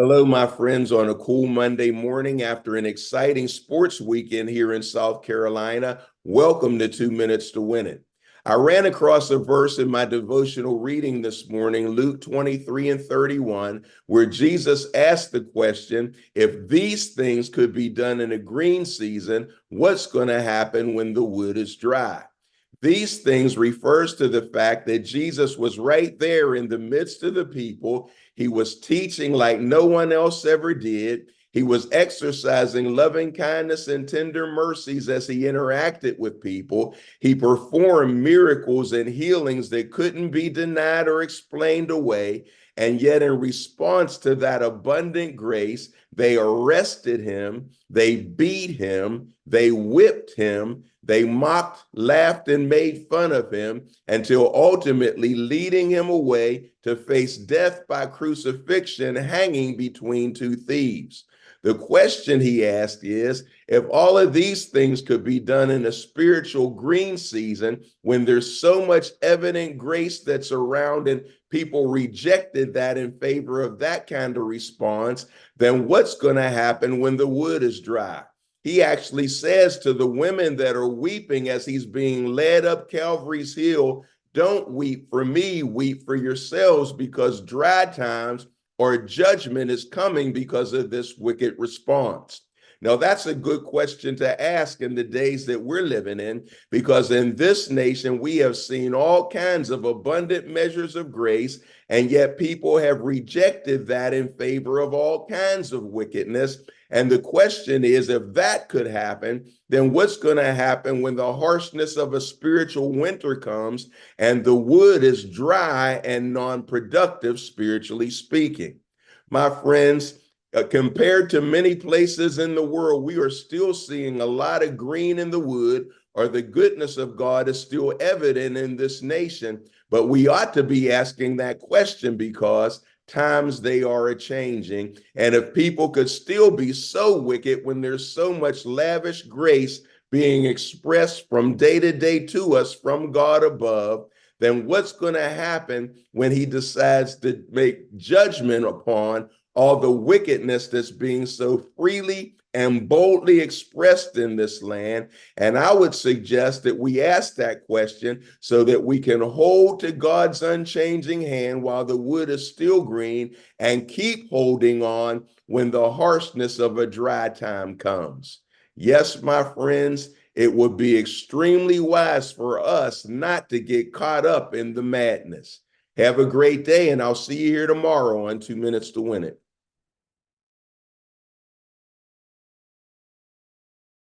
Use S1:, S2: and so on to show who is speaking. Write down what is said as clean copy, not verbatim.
S1: Hello, my friends, on a cool Monday morning after an exciting sports weekend here in South Carolina. Welcome to 2 Minutes to Win It. I ran across a verse in my devotional reading this morning, Luke 23:31, where Jesus asked the question, if these things could be done in a green season, what's going to happen when the wood is dry? These things refers to the fact that Jesus was right there in the midst of the people. He was teaching like no one else ever did. He was exercising loving kindness and tender mercies as he interacted with people. He performed miracles and healings that couldn't be denied or explained away. And yet, in response to that abundant grace, they arrested him, they beat him, they whipped him, they mocked, laughed, and made fun of him until ultimately leading him away to face death by crucifixion, hanging between two thieves. The question he asked is, if all of these things could be done in a spiritual green season, when there's so much evident grace that's around and people rejected that in favor of that kind of response, then what's going to happen when the wood is dry? He actually says to the women that are weeping as he's being led up Calvary's hill, don't weep for me, weep for yourselves, because dry times or judgment is coming because of this wicked response. Now, that's a good question to ask in the days that we're living in, because in this nation, we have seen all kinds of abundant measures of grace, and yet people have rejected that in favor of all kinds of wickedness. And the question is, if that could happen, then what's going to happen when the harshness of a spiritual winter comes and the wood is dry and non-productive, spiritually speaking? My friends, compared to many places in the world, we are still seeing a lot of green in the wood, or the goodness of God is still evident in this nation. But we ought to be asking that question, because times they are a-changing. And if people could still be so wicked when there's so much lavish grace being expressed from day to day to us from God above, then what's going to happen when he decides to make judgment upon all the wickedness that's being so freely and boldly expressed in this land? And I would suggest that we ask that question so that we can hold to God's unchanging hand while the wood is still green, and keep holding on when the harshness of a dry time comes. Yes, my friends, it would be extremely wise for us not to get caught up in the madness. Have a great day, and I'll see you here tomorrow on 2 Minutes to Win It.